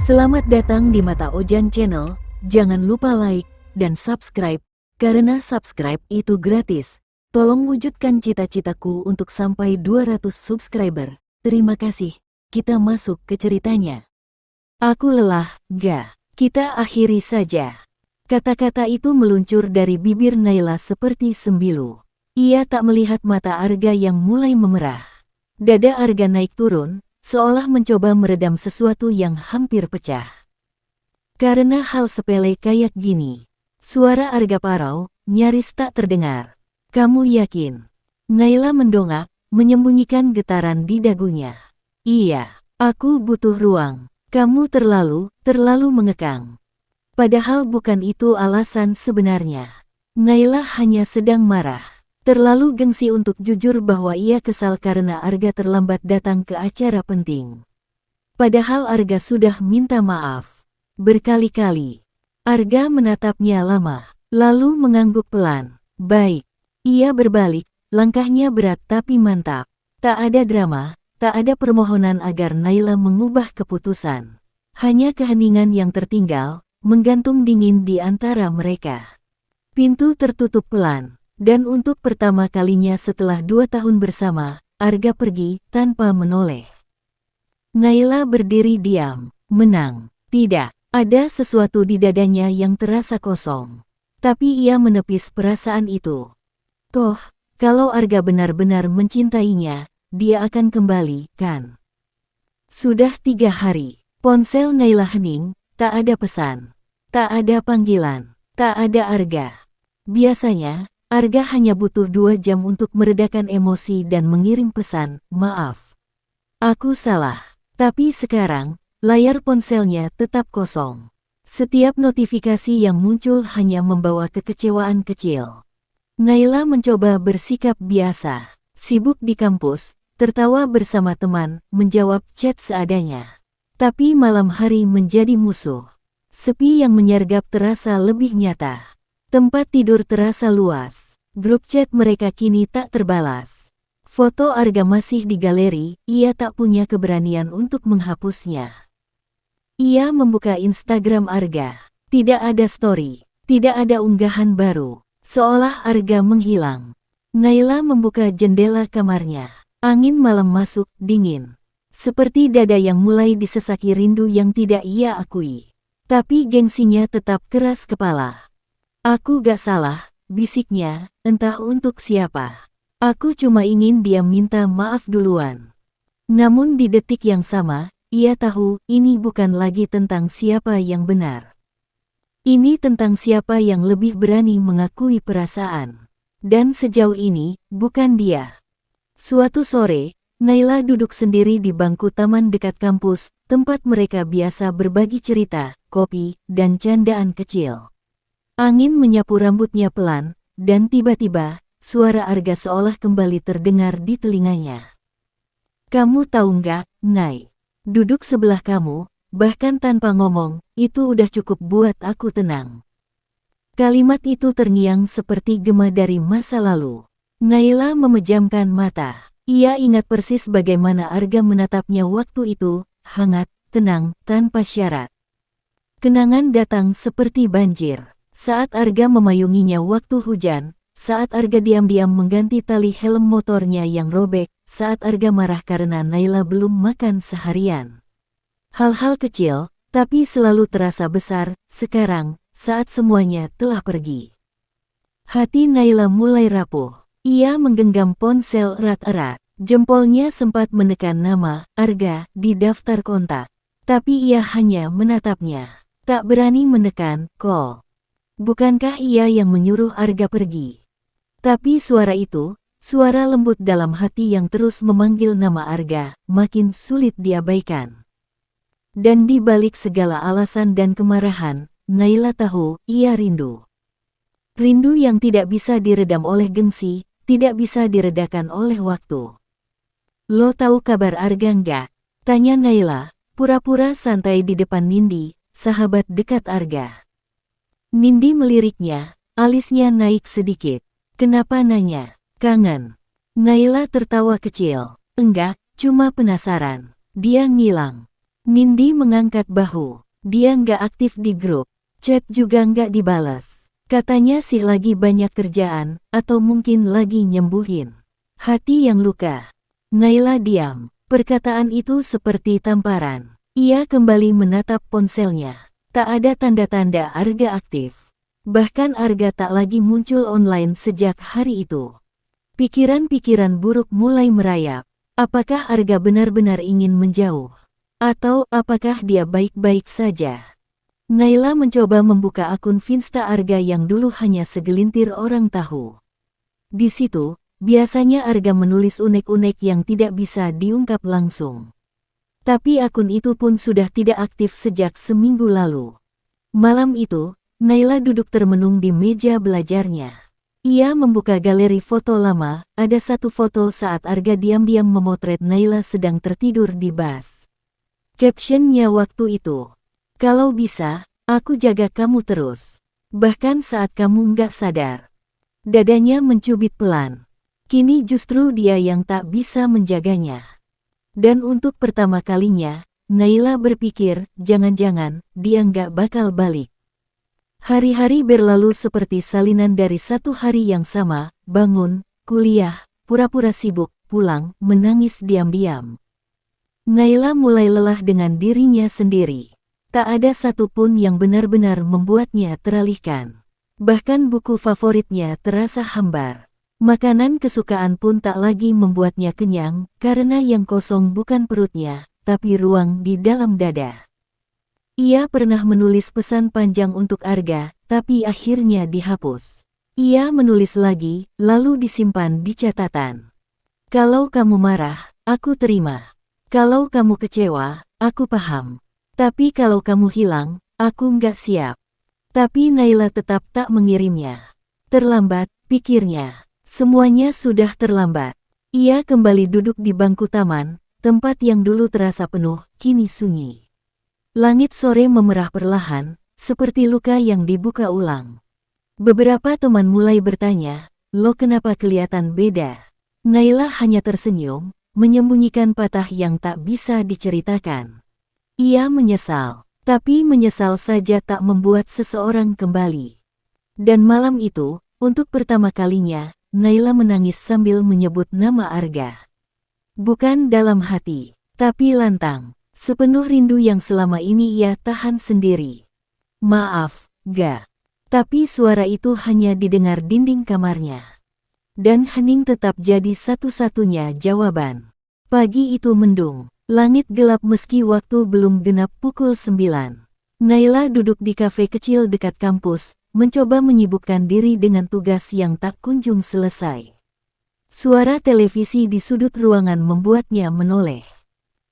Selamat datang di Mata Ojan Channel, jangan lupa like dan subscribe, karena subscribe itu gratis. Tolong wujudkan cita-citaku untuk sampai 200 subscriber. Terima kasih, kita masuk ke ceritanya. Aku lelah, gak. Kita akhiri saja. Kata-kata itu meluncur dari bibir Naila seperti sembilu. Ia tak melihat mata Arga yang mulai memerah. Dada Arga naik turun, seolah mencoba meredam sesuatu yang hampir pecah. Karena hal sepele kayak gini, suara Arga parau, nyaris tak terdengar. Kamu yakin? Naila mendongak, menyembunyikan getaran di dagunya. Iya, aku butuh ruang. Kamu terlalu mengekang. Padahal bukan itu alasan sebenarnya. Naila hanya sedang marah. Terlalu gengsi untuk jujur bahwa ia kesal karena Arga terlambat datang ke acara penting. Padahal Arga sudah minta maaf berkali-kali. Arga menatapnya lama, lalu mengangguk pelan. Baik. Ia berbalik, langkahnya berat tapi mantap. Tak ada drama, tak ada permohonan agar Naila mengubah keputusan. Hanya keheningan yang tertinggal, menggantung dingin di antara mereka. Pintu tertutup pelan. Dan untuk pertama kalinya setelah 2 tahun bersama, Arga pergi tanpa menoleh. Naila berdiri diam, menang. Tidak, ada sesuatu di dadanya yang terasa kosong. Tapi ia menepis perasaan itu. Toh, kalau Arga benar-benar mencintainya, dia akan kembali, kan? Sudah 3 hari, ponsel Naila hening, tak ada pesan. Tak ada panggilan, tak ada Arga. Biasanya, Arga hanya butuh 2 jam untuk meredakan emosi dan mengirim pesan, maaf. Aku salah. Tapi sekarang, layar ponselnya tetap kosong. Setiap notifikasi yang muncul hanya membawa kekecewaan kecil. Naila mencoba bersikap biasa. Sibuk di kampus, tertawa bersama teman, menjawab chat seadanya. Tapi malam hari menjadi musuh. Sepi yang menyergap terasa lebih nyata. Tempat tidur terasa luas. Grup chat mereka kini tak terbalas. Foto Arga masih di galeri, ia tak punya keberanian untuk menghapusnya. Ia membuka Instagram Arga. Tidak ada story, tidak ada unggahan baru. Seolah Arga menghilang. Naila membuka jendela kamarnya. Angin malam masuk, dingin. Seperti dada yang mulai disesaki rindu yang tidak ia akui. Tapi gengsinya tetap keras kepala. Aku gak salah, bisiknya, entah untuk siapa. Aku cuma ingin dia minta maaf duluan. Namun di detik yang sama, ia tahu ini bukan lagi tentang siapa yang benar. Ini tentang siapa yang lebih berani mengakui perasaan. Dan sejauh ini, bukan dia. Suatu sore, Naila duduk sendiri di bangku taman dekat kampus, tempat mereka biasa berbagi cerita, kopi, dan candaan kecil. Angin menyapu rambutnya pelan, dan tiba-tiba, suara Arga seolah kembali terdengar di telinganya. Kamu tahu nggak, Nay? Duduk sebelah kamu, bahkan tanpa ngomong, itu udah cukup buat aku tenang. Kalimat itu terngiang seperti gema dari masa lalu. Naila memejamkan mata. Ia ingat persis bagaimana Arga menatapnya waktu itu, hangat, tenang, tanpa syarat. Kenangan datang seperti banjir. Saat Arga memayunginya waktu hujan, saat Arga diam-diam mengganti tali helm motornya yang robek, saat Arga marah karena Naila belum makan seharian. Hal-hal kecil, tapi selalu terasa besar, sekarang, saat semuanya telah pergi. Hati Naila mulai rapuh. Ia menggenggam ponsel erat-erat. Jempolnya sempat menekan nama Arga di daftar kontak. Tapi ia hanya menatapnya. Tak berani menekan call. Bukankah ia yang menyuruh Arga pergi? Tapi suara itu, suara lembut dalam hati yang terus memanggil nama Arga, makin sulit diabaikan. Dan di balik segala alasan dan kemarahan, Naila tahu ia rindu. Rindu yang tidak bisa diredam oleh gengsi, tidak bisa diredakan oleh waktu. Lo tahu kabar Arga nggak? Tanya Naila, pura-pura santai di depan Nindi, sahabat dekat Arga. Nindi meliriknya, alisnya naik sedikit. Kenapa nanya? Kangen. Naila tertawa kecil. Enggak, cuma penasaran. Dia ngilang. Nindi mengangkat bahu. Dia nggak aktif di grup. Chat juga nggak dibalas. Katanya sih lagi banyak kerjaan, atau mungkin lagi nyembuhin hati yang luka. Naila diam. Perkataan itu seperti tamparan. Ia kembali menatap ponselnya. Tak ada tanda-tanda Arga aktif. Bahkan Arga tak lagi muncul online sejak hari itu. Pikiran-pikiran buruk mulai merayap. Apakah Arga benar-benar ingin menjauh? Atau apakah dia baik-baik saja? Naila mencoba membuka akun Finsta Arga yang dulu hanya segelintir orang tahu. Di situ, biasanya Arga menulis unek-unek yang tidak bisa diungkap langsung. Tapi akun itu pun sudah tidak aktif sejak seminggu lalu. Malam itu, Naila duduk termenung di meja belajarnya. Ia membuka galeri foto lama, ada satu foto saat Arga diam-diam memotret Naila sedang tertidur di bas. Captionnya waktu itu, "Kalau bisa, aku jaga kamu terus. Bahkan saat kamu nggak sadar." Dadanya mencubit pelan. Kini justru dia yang tak bisa menjaganya. Dan untuk pertama kalinya, Naila berpikir, jangan-jangan dia nggak bakal balik. Hari-hari berlalu seperti salinan dari satu hari yang sama, bangun, kuliah, pura-pura sibuk, pulang, menangis diam-diam. Naila mulai lelah dengan dirinya sendiri. Tak ada satupun yang benar-benar membuatnya teralihkan. Bahkan buku favoritnya terasa hambar. Makanan kesukaan pun tak lagi membuatnya kenyang, karena yang kosong bukan perutnya, tapi ruang di dalam dada. Ia pernah menulis pesan panjang untuk Arga, tapi akhirnya dihapus. Ia menulis lagi, lalu disimpan di catatan. "Kalau kamu marah, aku terima. Kalau kamu kecewa, aku paham. Tapi kalau kamu hilang, aku nggak siap." Tapi Naila tetap tak mengirimnya. Terlambat, pikirnya. Semuanya sudah terlambat. Ia kembali duduk di bangku taman, tempat yang dulu terasa penuh, kini sunyi. Langit sore memerah perlahan, seperti luka yang dibuka ulang. Beberapa teman mulai bertanya, "Lo kenapa kelihatan beda?" Naila hanya tersenyum, menyembunyikan patah yang tak bisa diceritakan. Ia menyesal, tapi menyesal saja tak membuat seseorang kembali. Dan malam itu, untuk pertama kalinya, Naila menangis sambil menyebut nama Arga. Bukan dalam hati, tapi lantang, sepenuh rindu yang selama ini ia tahan sendiri. "Maaf, Ga." Tapi suara itu hanya didengar dinding kamarnya. Dan hening tetap jadi satu-satunya jawaban. Pagi itu mendung. Langit gelap meski waktu belum genap pukul 9. Naila duduk di kafe kecil dekat kampus, mencoba menyibukkan diri dengan tugas yang tak kunjung selesai. Suara televisi di sudut ruangan membuatnya menoleh.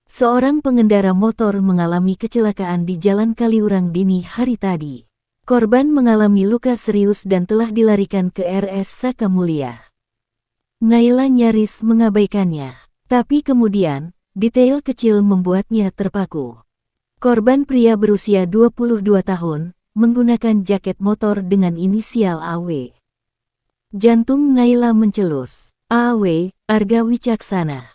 Seorang pengendara motor mengalami kecelakaan di Jalan Kaliurang dini hari tadi. Korban mengalami luka serius dan telah dilarikan ke RS Sakamulya. Naila nyaris mengabaikannya, tapi kemudian, detail kecil membuatnya terpaku. Korban pria berusia 22 tahun, menggunakan jaket motor dengan inisial AW. Jantung Naila mencelus. AW, Arga Wicaksana.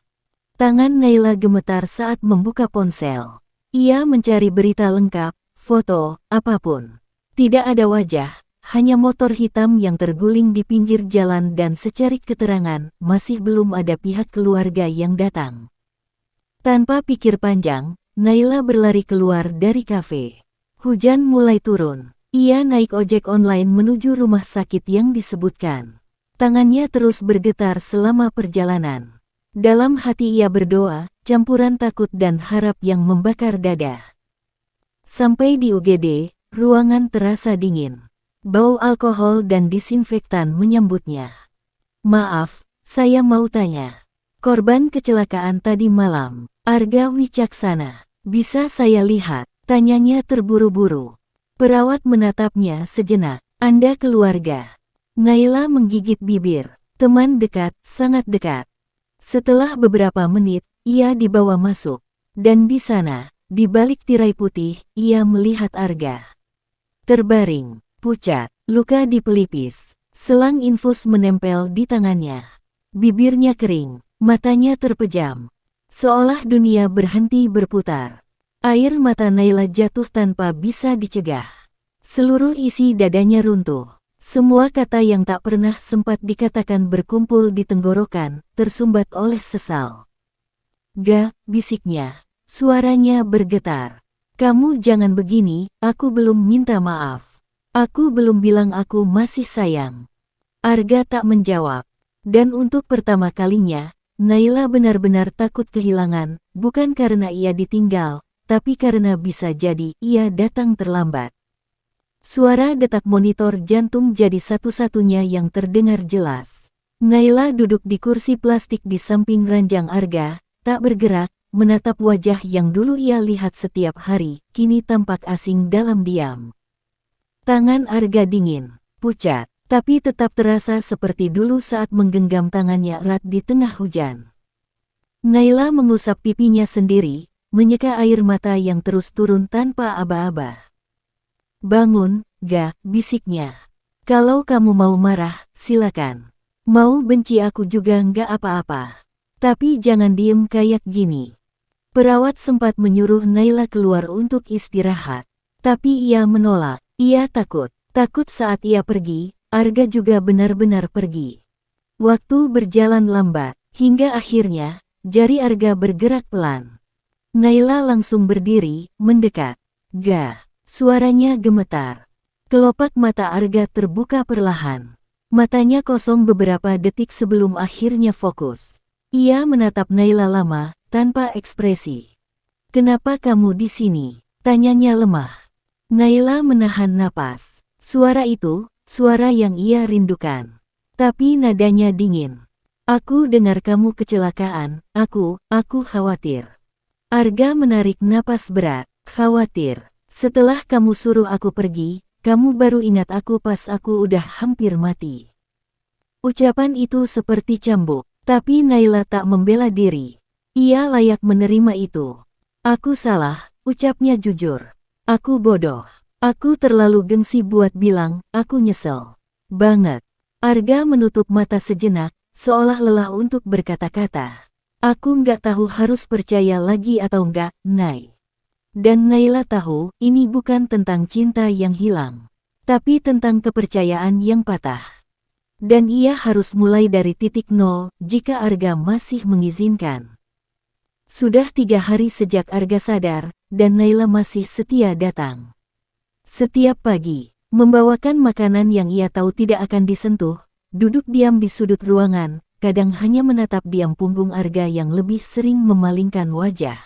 Tangan Naila gemetar saat membuka ponsel. Ia mencari berita lengkap, foto, apapun. Tidak ada wajah, hanya motor hitam yang terguling di pinggir jalan dan secarik keterangan, masih belum ada pihak keluarga yang datang. Tanpa pikir panjang, Naila berlari keluar dari kafe. Hujan mulai turun. Ia naik ojek online menuju rumah sakit yang disebutkan. Tangannya terus bergetar selama perjalanan. Dalam hati ia berdoa, campuran takut dan harap yang membakar dada. Sampai di UGD, ruangan terasa dingin. Bau alkohol dan disinfektan menyambutnya. "Maaf, saya mau tanya. Korban kecelakaan tadi malam, Arga Wicaksana. Bisa saya lihat?" Tanyanya terburu-buru. Perawat menatapnya sejenak. "Anda keluarga?" Naila menggigit bibir. "Teman dekat, sangat dekat." Setelah beberapa menit, ia dibawa masuk. Dan di sana, di balik tirai putih, ia melihat Arga. Terbaring, pucat, luka di pelipis. Selang infus menempel di tangannya. Bibirnya kering, matanya terpejam. Seolah dunia berhenti berputar. Air mata Naila jatuh tanpa bisa dicegah. Seluruh isi dadanya runtuh. Semua kata yang tak pernah sempat dikatakan berkumpul di tenggorokan, tersumbat oleh sesal. "Ga," bisiknya. Suaranya bergetar. "Kamu jangan begini, aku belum minta maaf. Aku belum bilang aku masih sayang." Arga tak menjawab. Dan untuk pertama kalinya, Naila benar-benar takut kehilangan, bukan karena ia ditinggal, tapi karena bisa jadi ia datang terlambat. Suara detak monitor jantung jadi satu-satunya yang terdengar jelas. Naila duduk di kursi plastik di samping ranjang Arga, tak bergerak, menatap wajah yang dulu ia lihat setiap hari, kini tampak asing dalam diam. Tangan Arga dingin, pucat, tapi tetap terasa seperti dulu saat menggenggam tangannya erat di tengah hujan. Naila mengusap pipinya sendiri, menyeka air mata yang terus turun tanpa aba-aba. "Bangun, Ga," bisiknya. "Kalau kamu mau marah, silakan. Mau benci aku juga nggak apa-apa. Tapi jangan diem kayak gini." Perawat sempat menyuruh Naila keluar untuk istirahat. Tapi ia menolak. Ia takut. Takut saat ia pergi, Arga juga benar-benar pergi. Waktu berjalan lambat, hingga akhirnya, jari Arga bergerak pelan. Naila langsung berdiri, mendekat. "Ga." Suaranya gemetar. Kelopak mata Arga terbuka perlahan. Matanya kosong beberapa detik sebelum akhirnya fokus. Ia menatap Naila lama, tanpa ekspresi. "Kenapa kamu di sini?" tanyanya lemah. Naila menahan napas. Suara itu, suara yang ia rindukan. Tapi nadanya dingin. "Aku dengar kamu kecelakaan, aku khawatir." Arga menarik napas berat. "Khawatir? Setelah kamu suruh aku pergi, kamu baru ingat aku pas aku udah hampir mati." Ucapan itu seperti cambuk, tapi Naila tak membela diri. Ia layak menerima itu. "Aku salah," ucapnya jujur. "Aku bodoh. Aku terlalu gengsi buat bilang, aku nyesel banget." Arga menutup mata sejenak, seolah lelah untuk berkata-kata. "Aku nggak tahu harus percaya lagi atau nggak, Nay." Dan Naila tahu, ini bukan tentang cinta yang hilang, tapi tentang kepercayaan yang patah. Dan ia harus mulai dari titik nol, jika Arga masih mengizinkan. Sudah 3 hari sejak Arga sadar, dan Naila masih setia datang. Setiap pagi, membawakan makanan yang ia tahu tidak akan disentuh, duduk diam di sudut ruangan, kadang hanya menatap diam punggung Arga yang lebih sering memalingkan wajah.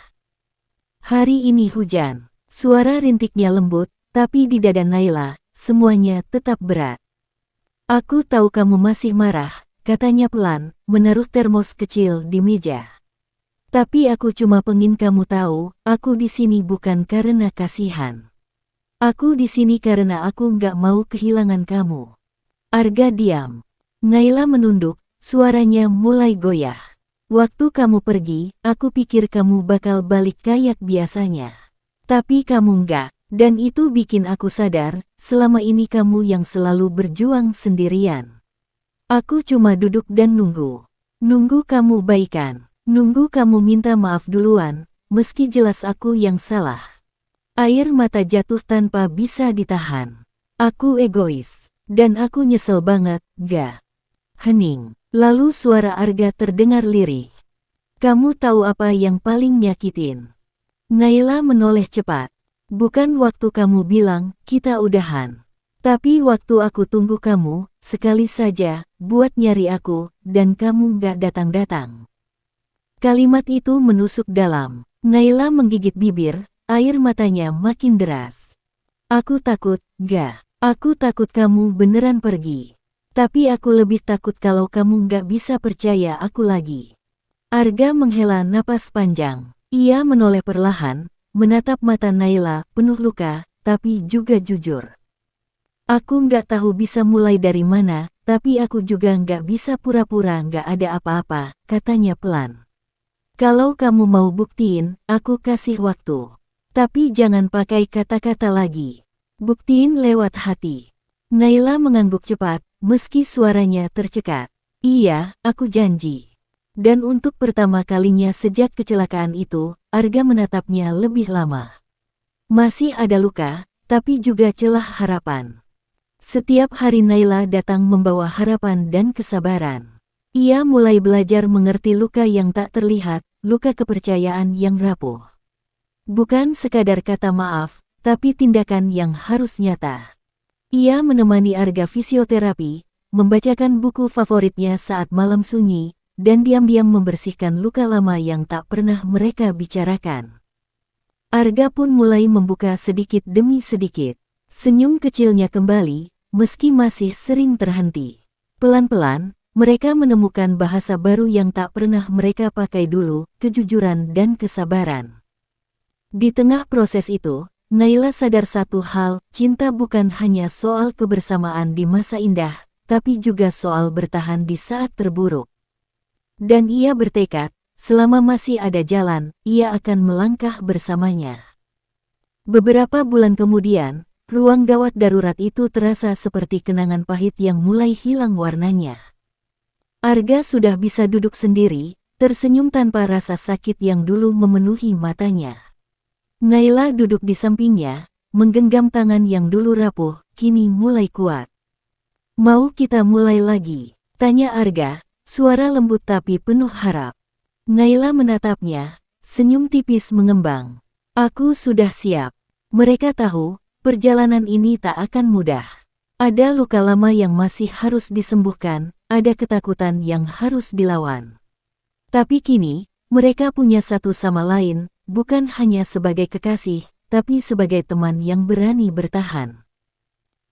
Hari ini hujan, suara rintiknya lembut, tapi di dada Naila, semuanya tetap berat. "Aku tahu kamu masih marah," katanya pelan, menaruh termos kecil di meja. "Tapi aku cuma pengen kamu tahu, aku di sini bukan karena kasihan. Aku di sini karena aku nggak mau kehilangan kamu." Arga diam. Naila menunduk, suaranya mulai goyah. "Waktu kamu pergi, aku pikir kamu bakal balik kayak biasanya. Tapi kamu nggak, dan itu bikin aku sadar, selama ini kamu yang selalu berjuang sendirian. Aku cuma duduk dan nunggu. Nunggu kamu baikan. Nunggu kamu minta maaf duluan, meski jelas aku yang salah." Air mata jatuh tanpa bisa ditahan. "Aku egois. Dan aku nyesel banget, Ga." Hening. Lalu suara Arga terdengar lirih. "Kamu tahu apa yang paling nyakitin?" Naila menoleh cepat. "Bukan waktu kamu bilang, kita udahan. Tapi waktu aku tunggu kamu, sekali saja, buat nyari aku, dan kamu nggak datang-datang." Kalimat itu menusuk dalam. Naila menggigit bibir, air matanya makin deras. "Aku takut, Ga. Aku takut kamu beneran pergi. Tapi aku lebih takut kalau kamu nggak bisa percaya aku lagi." Arga menghela napas panjang. Ia menoleh perlahan, menatap mata Naila, penuh luka, tapi juga jujur. "Aku nggak tahu bisa mulai dari mana, tapi aku juga nggak bisa pura-pura nggak ada apa-apa," katanya pelan. "Kalau kamu mau buktiin, aku kasih waktu. Tapi jangan pakai kata-kata lagi. Buktiin lewat hati." Naila mengangguk cepat, meski suaranya tercekat. "Iya, aku janji." Dan untuk pertama kalinya sejak kecelakaan itu, Arga menatapnya lebih lama. Masih ada luka, tapi juga celah harapan. Setiap hari Naila datang membawa harapan dan kesabaran. Ia mulai belajar mengerti luka yang tak terlihat, luka kepercayaan yang rapuh. Bukan sekadar kata maaf, tapi tindakan yang harus nyata. Ia menemani Arga fisioterapi, membacakan buku favoritnya saat malam sunyi, dan diam-diam membersihkan luka lama yang tak pernah mereka bicarakan. Arga pun mulai membuka sedikit demi sedikit. Senyum kecilnya kembali, meski masih sering terhenti. Pelan-pelan, mereka menemukan bahasa baru yang tak pernah mereka pakai dulu, kejujuran dan kesabaran. Di tengah proses itu, Naila sadar satu hal, cinta bukan hanya soal kebersamaan di masa indah, tapi juga soal bertahan di saat terburuk. Dan ia bertekad, selama masih ada jalan, ia akan melangkah bersamanya. Beberapa bulan kemudian, ruang gawat darurat itu terasa seperti kenangan pahit yang mulai hilang warnanya. Arga sudah bisa duduk sendiri, tersenyum tanpa rasa sakit yang dulu memenuhi matanya. Naila duduk di sampingnya, menggenggam tangan yang dulu rapuh, kini mulai kuat. "Mau kita mulai lagi?" tanya Arga, suara lembut tapi penuh harap. Naila menatapnya, senyum tipis mengembang. "Aku sudah siap." Mereka tahu, perjalanan ini tak akan mudah. Ada luka lama yang masih harus disembuhkan, ada ketakutan yang harus dilawan. Tapi kini, mereka punya satu sama lain, bukan hanya sebagai kekasih, tapi sebagai teman yang berani bertahan.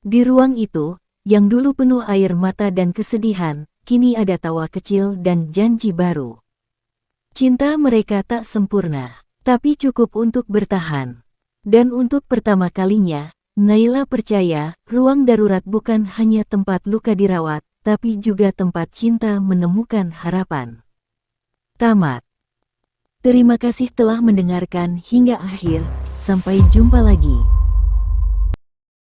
Di ruang itu, yang dulu penuh air mata dan kesedihan, kini ada tawa kecil dan janji baru. Cinta mereka tak sempurna, tapi cukup untuk bertahan. Dan untuk pertama kalinya, Naila percaya, ruang darurat bukan hanya tempat luka dirawat, tapi juga tempat cinta menemukan harapan. Tamat. Terima kasih telah mendengarkan hingga akhir, sampai jumpa lagi.